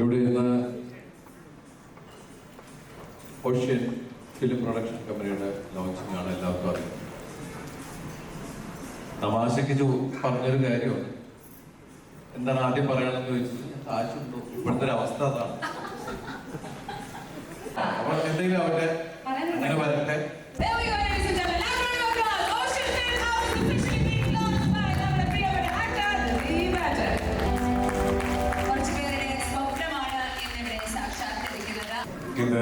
ഇവിടെ ഇരുന്ന് ocean film production കമ്പനിയുടെ ലോഞ്ചിങ് ആണ് എല്ലാവർക്കും അറിയാം. തമാശയ്ക്ക് പറഞ്ഞൊരു കാര്യമാണ്. എന്താണ് ആദ്യം പറയാനെന്ന് ചോദിച്ചത്, കാശുണ്ടോ? ഇപ്പോഴത്തെ ഒരു അവസ്ഥ അതാണ്. അപ്പൊ എന്തെങ്കിലും അവരുടെ അങ്ങനെ വരട്ടെ. இந்த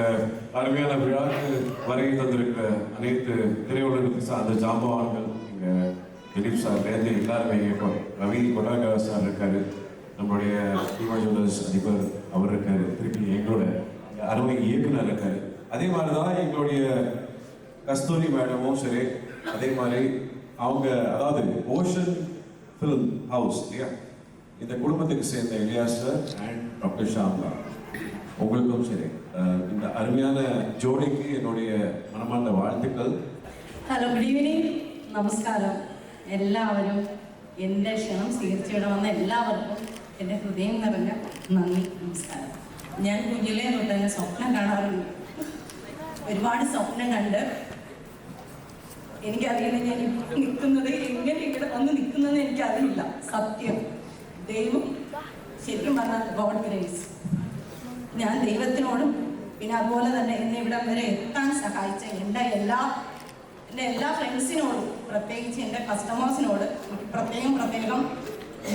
அருமையான விழாவுக்கு வருகை தந்திருக்கிற அனைத்து திரையுலகத்தை சார்ந்த ஜாம்பவான்கள் இங்க திலீப் சார்லேருந்து எல்லாருமே இப்போ ரவி கொடாகா சார் இருக்காரு, நம்மளுடைய டிமா ஜுவல்லர்ஸ் அதிபர் அவர் இருக்காரு, திருப்பி எங்களோட அருமை இயக்குனர் இருக்காரு. அதே மாதிரி தான் எங்களுடைய கஸ்தூரி மேடமும் சரி, அதே மாதிரி அவங்க அதாவது ஓஷன் ஃபிலிம் ஹவுஸ் இல்லையா, இந்த குடும்பத்துக்கு சேர்ந்த Ilyas sir and doctor Shamla, உங்களுக்கும் சரி இந்த அருமையான ஜோடிக்கு என்னுடைய மனமார்ந்த வாழ்த்துக்கள். ഹലോ, ഗുഡ് ഈവനിങ്, നമസ്കാരം. എല്ലാവരും എൻ്റെ ക്ഷണം സ്വീകരിച്ചിവിടെ വന്ന എല്ലാവർക്കും എൻ്റെ ഹൃദയം നിറഞ്ഞ നന്ദി, നമസ്കാരം. ഞാൻ കുഞ്ഞിലേ തൊട്ട് തന്നെ സ്വപ്നം കാണാറുണ്ട്. ഒരുപാട് സ്വപ്നം കണ്ട് എനിക്കറിയില്ല ഞാൻ നിൽക്കുന്നത് എങ്ങനെ ഇവിടെ വന്ന് നിൽക്കുന്നത് എനിക്കറിയില്ല. സത്യം, ദൈവം ശരിക്കും പറഞ്ഞാൽ ഗോഡ് ഗ്രേസ്. ഞാൻ ദൈവത്തിനോടും പിന്നെ അതുപോലെ തന്നെ എന്നെ ഇവിടം വരെ എത്താൻ സഹായിച്ച എൻ്റെ എല്ലാ ഫ്രണ്ട്സിനോടും, പ്രത്യേകിച്ച് എൻ്റെ കസ്റ്റമേഴ്സിനോട് പ്രത്യേകം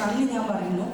നന്ദി ഞാൻ പറയുന്നു.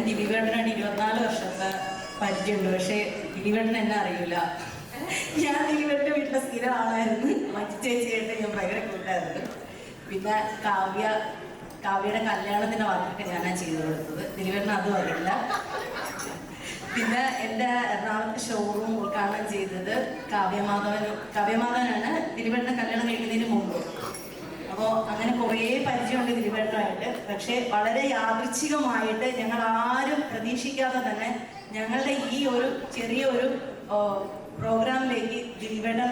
ദിലീപേട്ടനാണ് 24 വർഷത്തെ പരിചയമുണ്ട്, പക്ഷേ ദിലീപേട്ടൻ എന്നെ അറിയില്ല. ഞാൻ ദിലീപേട്ടൻ്റെ വീട്ടിലെ സ്ഥിരം ആളായിരുന്നു. മറ്റു ചേച്ചിയായിട്ട് ഞാൻ ഭയങ്കര കൂട്ടായിരുന്നു. പിന്നെ കാവ്യയുടെ കല്യാണത്തിൻ്റെ വർക്കൊക്കെ ഞാനാണ് ചെയ്തു കൊടുത്തത്. ദിലീപേട്ടൻ അതും അറിയില്ല. പിന്നെ എൻ്റെ എറണാകുളത്ത് ഷോറൂം ഉദ്ഘാടനം ചെയ്തത് കാവ്യമാധവനാണ് ദിലീപേട്ടൻ്റെ കല്യാണം കഴിക്കുന്നതിന് മുമ്പ്. അപ്പോൾ അങ്ങനെ കുറേ പരിചയമുണ്ട് ദിലീപേട്ടനുമായിട്ട്. പക്ഷേ വളരെ യാദൃച്ഛികമായിട്ട് ഞങ്ങൾ ആരും പ്രതീക്ഷിക്കാതെ തന്നെ ഞങ്ങളുടെ ഈ ഒരു ചെറിയൊരു പ്രോഗ്രാമിലേക്ക് ദിലീപേട്ടൻ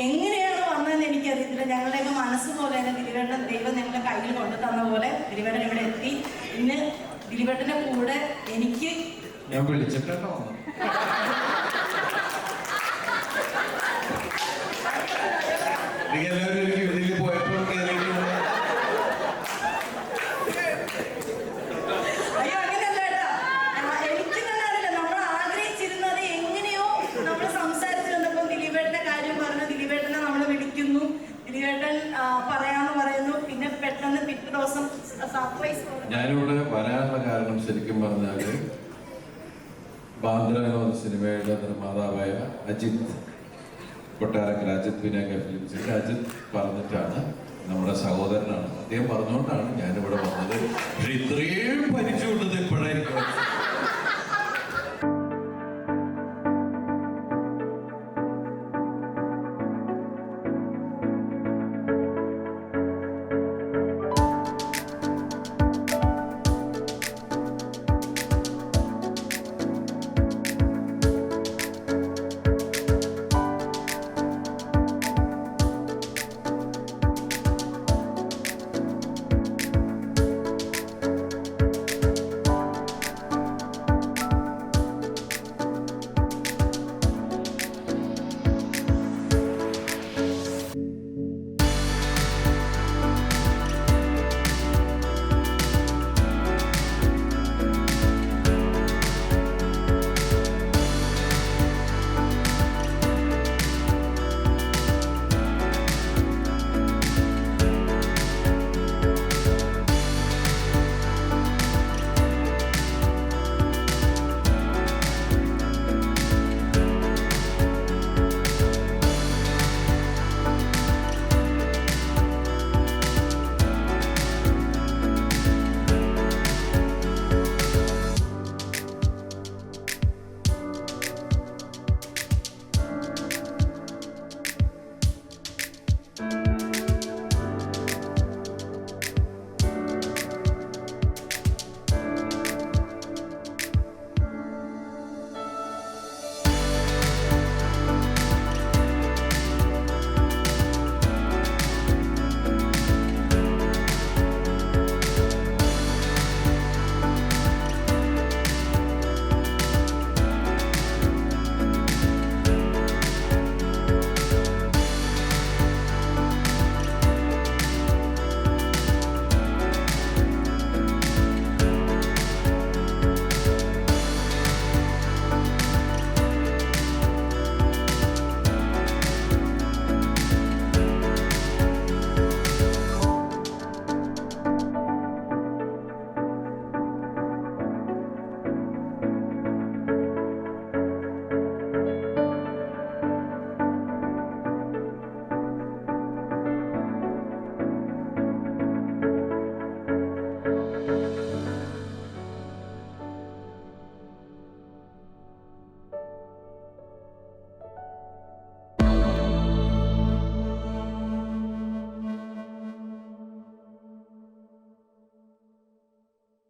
എങ്ങനെയാണ് വന്നതെന്ന് എനിക്കറിയത്തില്ല. ഞങ്ങളുടെയൊക്കെ മനസ്സ് പോലെ തന്നെ ദിലീപേട്ടൻ ദൈവം ഞങ്ങളുടെ കയ്യിൽ കൊണ്ടു തന്ന പോലെ ദിലീപേട്ടൻ ഇവിടെ എത്തി. ഇന്ന് ദിലീപേട്ടൻ്റെ കൂടെ എനിക്ക് ഞാൻ വിളിച്ചിട്ടോ ഞാനിവിടെ വരാനുള്ള കാരണം ശരിക്കും പറഞ്ഞാല് ബാന്ദ്ര എന്ന സിനിമയുടെ നിർമ്മാതാവായ അജിത് കൊട്ടാരക്കര, അജിത് വിനായക ഫിലിംസിന്റെ അജിത് പറഞ്ഞിട്ടാണ്, നമ്മുടെ സഹോദരനാണ് അദ്ദേഹം, പറഞ്ഞുകൊണ്ടാണ് ഞാനിവിടെ വന്നത്. പക്ഷെ ഇത്രയും പരിചയമുള്ളത് ഇപ്പോഴായിരിക്കും.